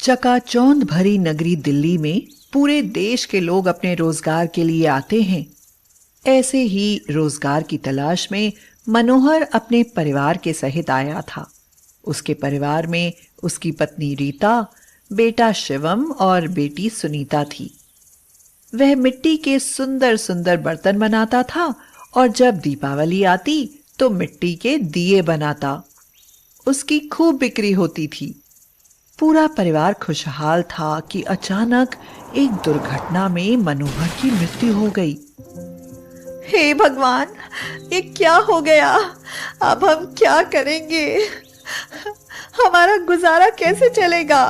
चकाचौंध भरी नगरी दिल्ली में पूरे देश के लोग अपने रोजगार के लिए आते हैं। ऐसे ही रोजगार की तलाश में मनोहर अपने परिवार के सहित आया था। उसके परिवार में उसकी पत्नी रीता, बेटा शिवम और बेटी सुनीता थी। वह मिट्टी के सुंदर सुंदर बर्तन बनाता था और जब दीपावली आती तो मिट्टी के दिए बनाता। उसकी खूब बिक्री होती थी। पूरा परिवार खुशहाल था कि अचानक एक दुर्घटना में मनोहर की मृत्यु हो गई। हे भगवान, ये क्या हो गया? अब हम क्या करेंगे? हमारा गुजारा कैसे चलेगा?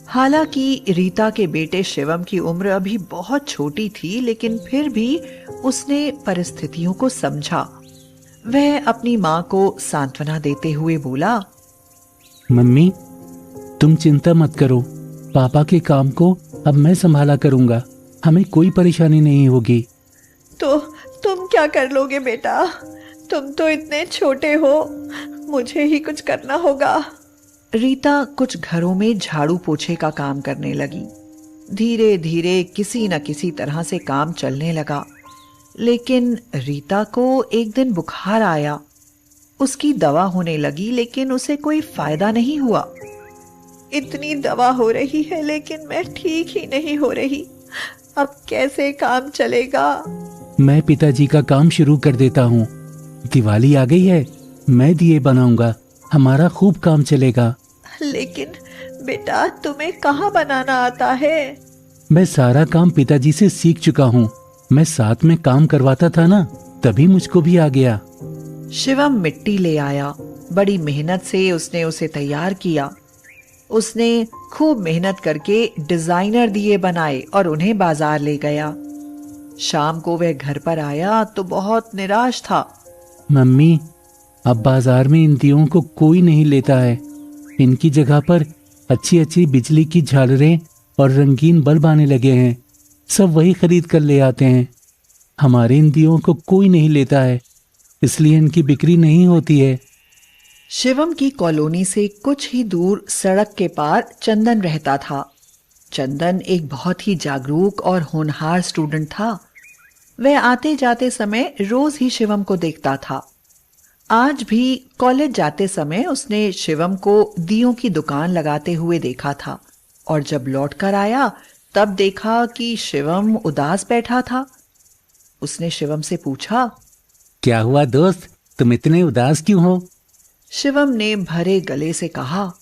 हालांकि रीता के बेटे शिवम की उम्र अभी बहुत छोटी थी, लेकिन फिर भी उसने परिस्थितियों को समझा। वह अपनी मां को सांत्वना देते हुए बोला, मम्मी, तुम चिंता मत करो। पापा के काम को अब मैं संभाला करूंगा। हमें कोई परेशानी नहीं होगी। तो तुम क्या कर लोगे बेटा? तुम तो इतने छोटे हो, मुझे ही कुछ करना होगा। रीता कुछ घरों में झाड़ू पोछे का काम करने लगी। धीरे धीरे किसी न किसी तरह से काम चलने लगा, लेकिन रीता को एक दिन बुखार आया। उसकी दवा होने लगी, लेकिन उसे कोई फायदा नहीं हुआ। इतनी दवा हो रही है लेकिन मैं ठीक ही नहीं हो रही। अब कैसे काम चलेगा? मैं पिताजी का काम शुरू कर देता हूँ। दिवाली आ गई है, मैं दिए बनाऊंगा। हमारा खूब काम चलेगा। लेकिन बेटा, तुम्हें कहाँ बनाना आता है? मैं सारा काम पिताजी से सीख चुका हूँ। मैं साथ में काम करवाता था ना, तभी मुझको भी आ गया। शिवम मिट्टी ले आया। बड़ी मेहनत से उसने उसे तैयार किया। उसने खूब मेहनत करके डिजाइनर दिए बनाए और उन्हें बाजार ले गया। शाम को वह घर पर आया तो बहुत निराश था। मम्मी, अब बाजार में इन दियों को कोई नहीं लेता है। इनकी जगह पर अच्छी अच्छी बिजली की झालरें और रंगीन बल्ब आने लगे हैं। सब वही खरीद कर ले आते हैं। हमारे इन दियों को कोई नहीं लेता है, इसलिए इनकी बिक्री नहीं होती है। शिवम की कॉलोनी से कुछ ही दूर सड़क के पार चंदन रहता था। चंदन एक बहुत ही जागरूक और होनहार स्टूडेंट था। वह आते जाते समय रोज ही शिवम को देखता था। आज भी कॉलेज जाते समय उसने शिवम को दियों की दुकान लगाते हुए देखा था, और जब लौटकर आया तब देखा कि शिवम उदास बैठा था। उसने शिवम से पूछा, क्या हुआ दोस्त, तुम इतने उदास क्यों हो? शिवम ने भरे गले से कहा,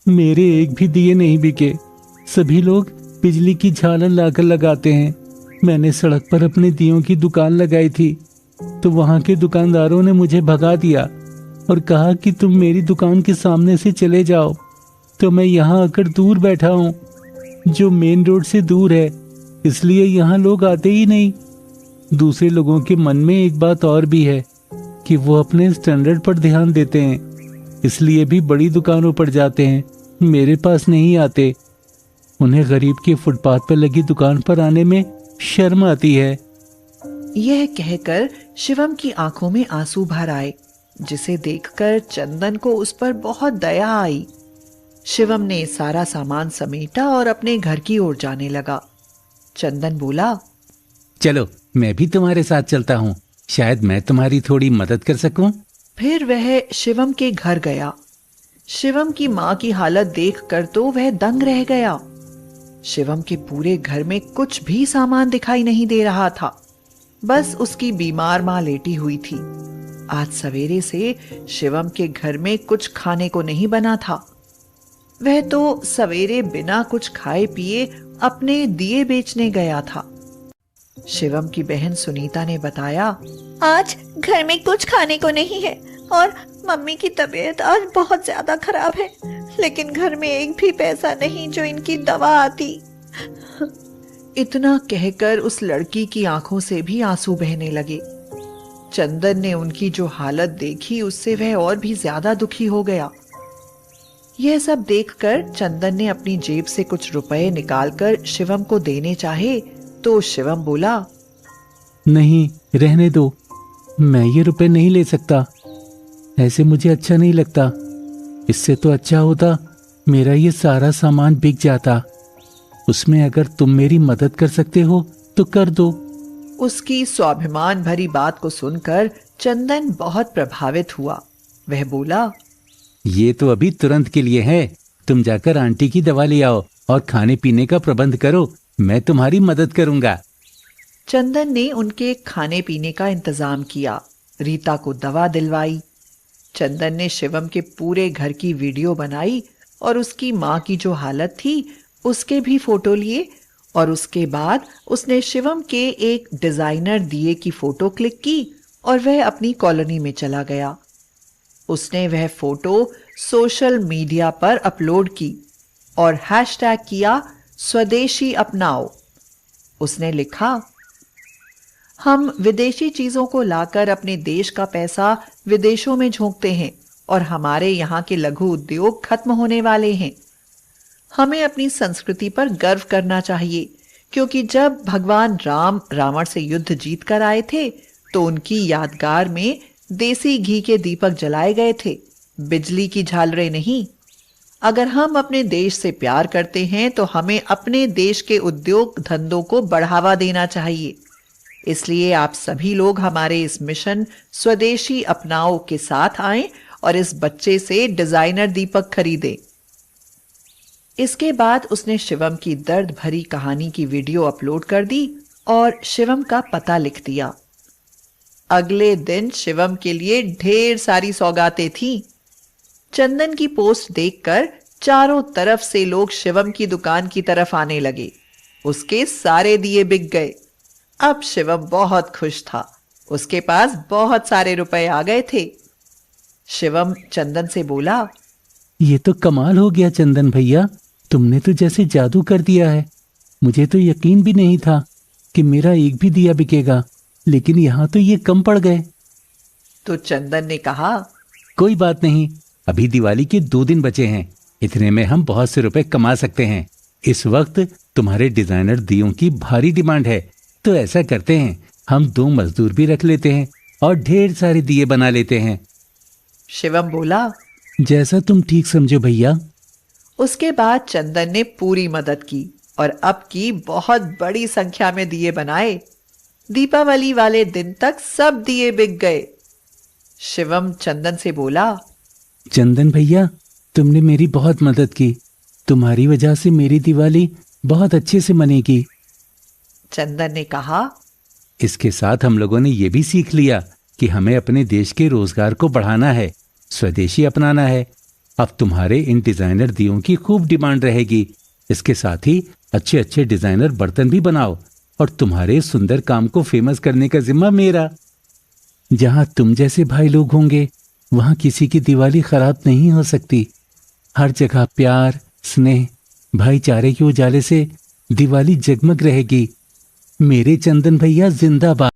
मेरे एक भी दिए नहीं बिके। सभी लोग बिजली की झालर लाकर लगाते हैं। मैंने सड़क पर अपने दियों की दुकान लगाई थी, तो वहां के दुकानदारों ने मुझे भगा दिया और कहा कि तुम मेरी दुकान के सामने से चले जाओ। तो मैं यहाँ आकर दूर बैठा हूँ, जो मेन रोड से दूर है, इसलिए यहाँ लोग आते ही नहीं। दूसरे लोगों के मन में एक बात और भी है कि वो अपने स्टैंडर्ड पर ध्यान देते हैं, इसलिए भी बड़ी दुकानों पर जाते हैं, मेरे पास नहीं आते। उन्हें गरीब के फुटपाथ पर लगी दुकान पर आने में शर्म आती है। यह कहकर शिवम की आंखों में आंसू भर आए, जिसे देखकर चंदन को उस पर बहुत दया आई। शिवम ने सारा सामान समेटा और अपने घर की ओर जाने लगा। चंदन बोला, चलो मैं भी तुम्हारे साथ चलता हूँ, शायद मैं तुम्हारी थोड़ी मदद कर सकूं। फिर वह शिवम के घर गया। शिवम की मां की हालत देखकर तो वह दंग रह गया। शिवम के पूरे घर में कुछ भी सामान दिखाई नहीं दे रहा था, बस उसकी बीमार मां लेटी हुई थी। आज सवेरे से शिवम के घर में कुछ खाने को नहीं बना था। वह तो सवेरे बिना कुछ खाए पिए अपने दिए बेचने गया था। शिवम की बहन सुनीता ने बताया, आज घर में कुछ खाने को नहीं है और मम्मी की तबीयत आज बहुत ज्यादा खराब है, लेकिन घर में एक भी पैसा नहीं जो इनकी दवा आती। इतना कहकर उस लड़की की आंखों से भी आंसू बहने लगे। चंदन ने उनकी जो हालत देखी, उससे वह और भी ज्यादा दुखी हो गया। यह सब देखकर चंदन ने अपनी जेब से कुछ रुपए निकालकर शिवम को देने चाहे तो शिवम बोला, नहीं, रहने दो, मैं ये रुपए नहीं ले सकता। ऐसे मुझे अच्छा नहीं लगता। इससे तो अच्छा होता मेरा ये सारा सामान बिक जाता। उसमें अगर तुम मेरी मदद कर सकते हो तो कर दो। उसकी स्वाभिमान भरी बात को सुनकर चंदन बहुत प्रभावित हुआ। वह बोला, ये तो अभी तुरंत के लिए है। तुम जाकर आंटी की दवा ले आओ और खाने पीने का प्रबंध करो, मैं तुम्हारी मदद करूंगा। चंदन ने उनके खाने पीने का इंतजाम किया, रीता को दवा दिलवाई। चंदन ने शिवम के पूरे घर की वीडियो बनाई और उसकी माँ की जो हालत थी उसके भी फोटो लिए, और उसके बाद उसने शिवम के एक डिजाइनर दिए की फोटो क्लिक की और वह अपनी कॉलोनी में चला गया। उसने वह फोटो सोशल मीडिया पर अपलोड की और हैशटैग किया स्वदेशी अपनाओ। उसने लिखा, हम विदेशी चीजों को लाकर अपने देश का पैसा विदेशों में झोंकते हैं और हमारे यहाँ के लघु उद्योग खत्म होने वाले हैं। हमें अपनी संस्कृति पर गर्व करना चाहिए, क्योंकि जब भगवान राम रावण से युद्ध जीत कर आए थे तो उनकी यादगार में देसी घी के दीपक जलाए गए थे, बिजली की झालरें नहीं। अगर हम अपने देश से प्यार करते हैं तो हमें अपने देश के उद्योग धंधों को बढ़ावा देना चाहिए। इसलिए आप सभी लोग हमारे इस मिशन स्वदेशी अपनाओ के साथ आएं और इस बच्चे से डिजाइनर दीपक खरीदें। इसके बाद उसने शिवम की दर्द भरी कहानी की वीडियो अपलोड कर दी और शिवम का पता लिख दिया। अगले दिन शिवम के लिए ढेर सारी सौगातें थीं। चंदन की पोस्ट देखकर चारों तरफ से लोग शिवम की दुकान की तरफ आने लगे। उसके सारे दिए बिक गए। अब शिवम बहुत खुश था, उसके पास बहुत सारे रुपए आ गए थे। शिवम चंदन से बोला, ये तो कमाल हो गया चंदन भैया, तुमने तो जैसे जादू कर दिया है। मुझे तो यकीन भी नहीं था कि मेरा एक भी दिया बिकेगा, लेकिन यहाँ तो ये कम पड़ गए। तो चंदन ने कहा, कोई बात नहीं, अभी दिवाली के 2 दिन बचे हैं, इतने में हम बहुत से रुपए कमा सकते हैं। इस वक्त तुम्हारे डिजाइनर दियों की भारी डिमांड है, तो ऐसा करते हैं, हम 2 मजदूर भी रख लेते हैं और ढेर सारे दिए बना लेते हैं। शिवम बोला, जैसा तुम ठीक समझो भैया। उसके बाद चंदन ने पूरी मदद की और अब की बहुत बड़ी संख्या में दिए बनाए। दीपावली वाले दिन तक सब दिए बिक गए। शिवम चंदन से बोला, चंदन भैया, तुमने मेरी बहुत मदद की, तुम्हारी वजह से मेरी दिवाली बहुत अच्छे से मनेगी। चंदन ने कहा, इसके साथ हम लोगों ने ये भी सीख लिया कि हमें अपने देश के रोजगार को बढ़ाना है, स्वदेशी अपनाना है। अब तुम्हारे इन डिजाइनर दियों की खूब डिमांड रहेगी। इसके साथ ही अच्छे अच्छे डिजाइनर बर्तन भी बनाओ और तुम्हारे सुंदर काम को फेमस करने का जिम्मा मेरा। जहां तुम जैसे भाई लोग होंगे वहां किसी की दिवाली खराब नहीं हो सकती। हर जगह प्यार, स्नेह, भाईचारे के उजाले से दिवाली जगमग रहेगी। मेरे चंदन भैया जिंदाबाद।